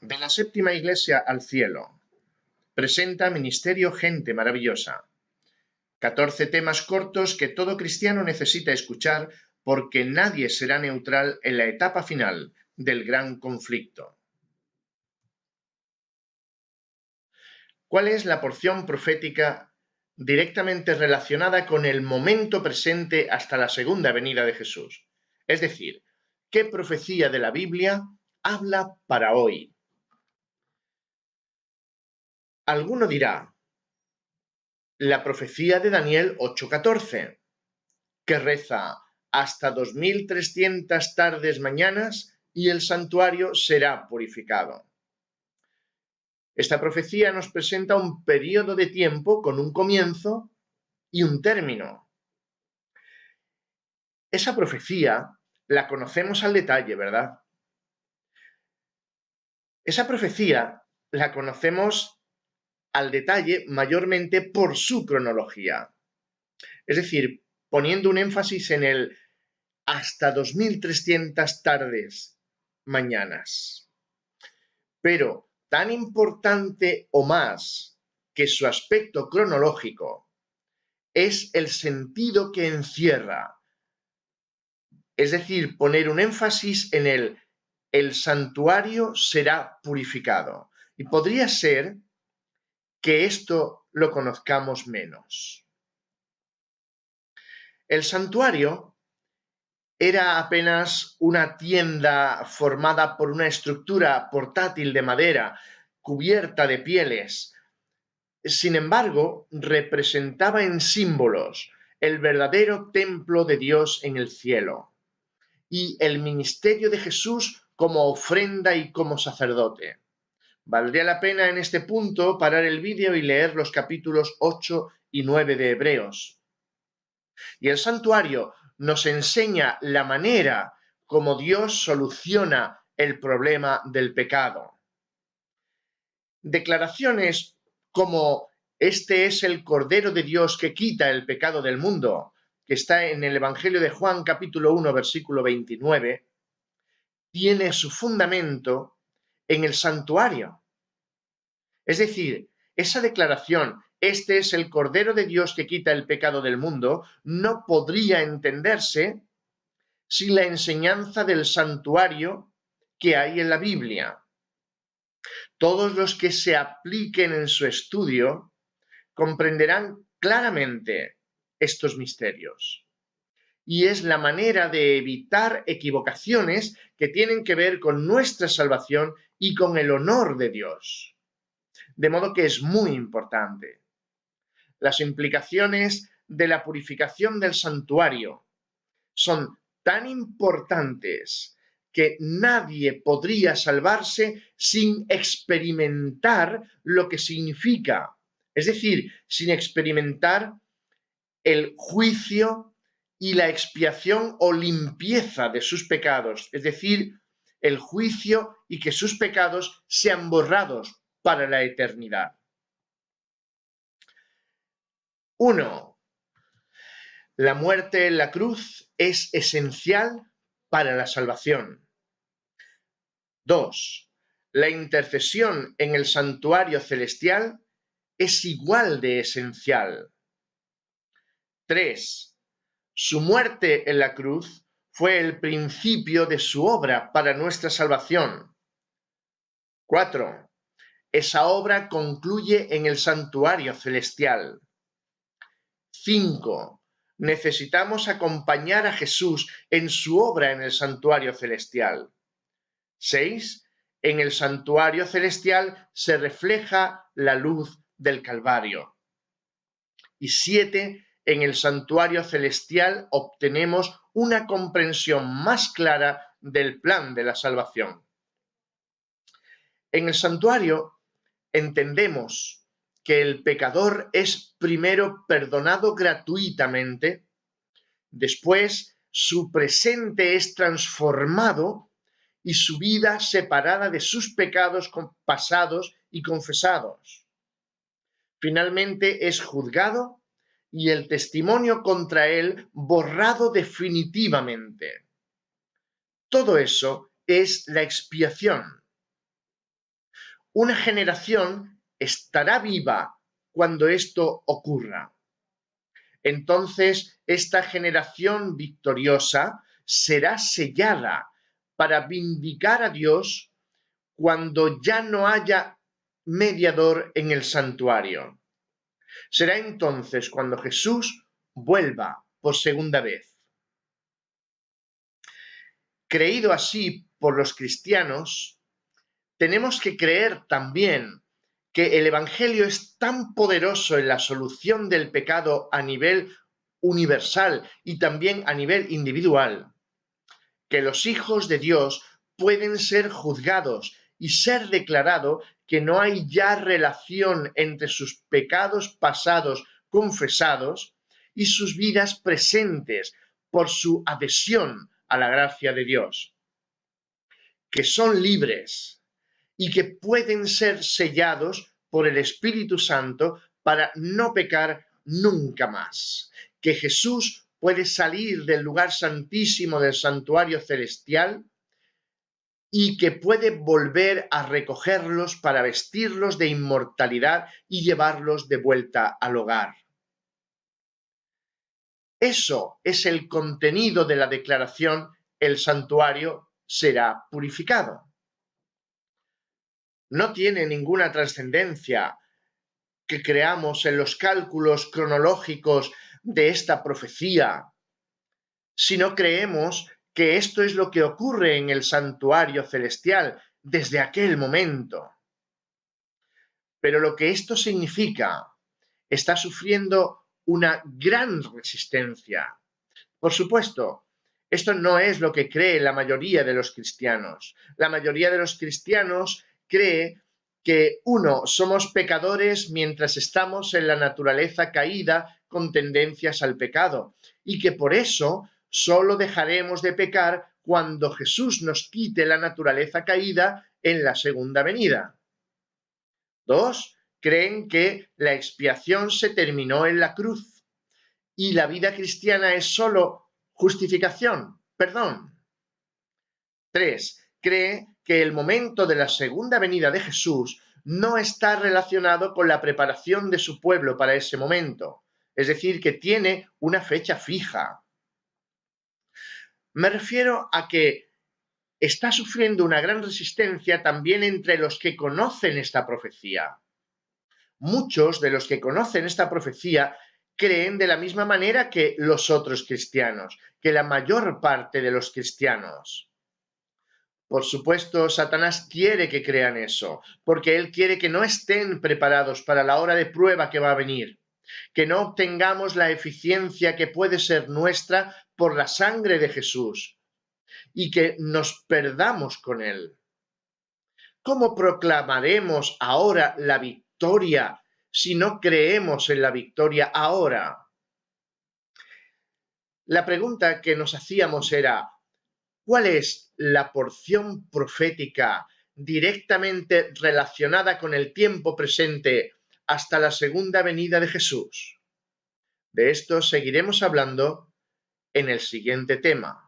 De la Séptima Iglesia al Cielo. Presenta Ministerio Gente Maravillosa. 14 temas cortos que todo cristiano necesita escuchar porque nadie será neutral en la etapa final del gran conflicto. ¿Cuál es la porción profética directamente relacionada con el momento presente hasta la segunda venida de Jesús? Es decir, ¿qué profecía de la Biblia habla para hoy? Alguno dirá, la profecía de Daniel 8:14, que reza, hasta 2300 tardes mañanas y el santuario será purificado. Esta profecía nos presenta un periodo de tiempo con un comienzo y un término. Esa profecía la conocemos al detalle, ¿verdad? Esa profecía la conocemos al detalle mayormente por su cronología. Es decir, poniendo un énfasis en el hasta 2300 tardes mañanas. Pero tan importante o más que su aspecto cronológico es el sentido que encierra. Es decir, poner un énfasis en el santuario será purificado. Y podría ser que esto lo conozcamos menos. El santuario era apenas una tienda formada por una estructura portátil de madera cubierta de pieles. Sin embargo, representaba en símbolos el verdadero templo de Dios en el cielo y el ministerio de Jesús como ofrenda y como sacerdote. Valdría la pena en este punto parar el vídeo y leer los capítulos 8 y 9 de Hebreos. Y el santuario nos enseña la manera como Dios soluciona el problema del pecado. Declaraciones como este es el Cordero de Dios que quita el pecado del mundo, que está en el Evangelio de Juan capítulo 1 versículo 29, tiene su fundamento en el santuario. Es decir, esa declaración, este es el Cordero de Dios que quita el pecado del mundo, no podría entenderse sin la enseñanza del santuario que hay en la Biblia. Todos los que se apliquen en su estudio comprenderán claramente estos misterios. Y es la manera de evitar equivocaciones que tienen que ver con nuestra salvación y con el honor de Dios. De modo que es muy importante. Las implicaciones de la purificación del santuario son tan importantes que nadie podría salvarse sin experimentar lo que significa, es decir, sin experimentar el juicio y la expiación o limpieza de sus pecados, es decir, el juicio y que sus pecados sean borrados para la eternidad. 1. La muerte en la cruz es esencial para la salvación. 2. La intercesión en el santuario celestial es igual de esencial. 3. Su muerte en la cruz fue el principio de su obra para nuestra salvación. 4. Esa obra concluye en el santuario celestial. 5. Necesitamos acompañar a Jesús en su obra en el santuario celestial. 6. En el santuario celestial se refleja la luz del Calvario. Y 7. En el santuario celestial obtenemos una comprensión más clara del plan de la salvación. En el santuario entendemos que el pecador es primero perdonado gratuitamente, después su presente es transformado y su vida separada de sus pecados pasados y confesados. Finalmente es juzgado y el testimonio contra él borrado definitivamente. Todo eso es la expiación. una generación estará viva cuando esto ocurra. Entonces, esta generación victoriosa será sellada para vindicar a Dios cuando ya no haya mediador en el santuario. Será entonces cuando Jesús vuelva por segunda vez. Creído así por los cristianos, tenemos que creer también que el Evangelio es tan poderoso en la solución del pecado a nivel universal y también a nivel individual, que los hijos de Dios pueden ser juzgados y ser declarado que no hay ya relación entre sus pecados pasados confesados y sus vidas presentes por su adhesión a la gracia de Dios, que son libres y que pueden ser sellados por el Espíritu Santo para no pecar nunca más, que Jesús puede salir del lugar santísimo del santuario celestial y que puede volver a recogerlos para vestirlos de inmortalidad y llevarlos de vuelta al hogar. Eso es el contenido de la declaración: el santuario será purificado. No tiene ninguna trascendencia que creamos en los cálculos cronológicos de esta profecía, sino creemos que esto es lo que ocurre en el santuario celestial desde aquel momento. Pero lo que esto significa, está sufriendo una gran resistencia. Por supuesto, esto no es lo que cree la mayoría de los cristianos. La mayoría de los cristianos cree que, uno, somos pecadores mientras estamos en la naturaleza caída con tendencias al pecado, y que por eso solo dejaremos de pecar cuando Jesús nos quite la naturaleza caída en la segunda venida. Dos, creen que la expiación se terminó en la cruz y la vida cristiana es solo justificación, perdón. Tres, cree que el momento de la segunda venida de Jesús no está relacionado con la preparación de su pueblo para ese momento, es decir, que tiene una fecha fija. Me refiero a que está sufriendo una gran resistencia también entre los que conocen esta profecía. Muchos de los que conocen esta profecía creen de la misma manera que los otros cristianos, que la mayor parte de los cristianos. Por supuesto, Satanás quiere que crean eso, porque él quiere que no estén preparados para la hora de prueba que va a venir, que no obtengamos la eficiencia que puede ser nuestra por la sangre de Jesús y que nos perdamos con él. ¿Cómo proclamaremos ahora la victoria si no creemos en la victoria ahora? La pregunta que nos hacíamos era: ¿cuál es la porción profética directamente relacionada con el tiempo presente hasta la segunda venida de Jesús? De esto seguiremos hablando en el siguiente tema.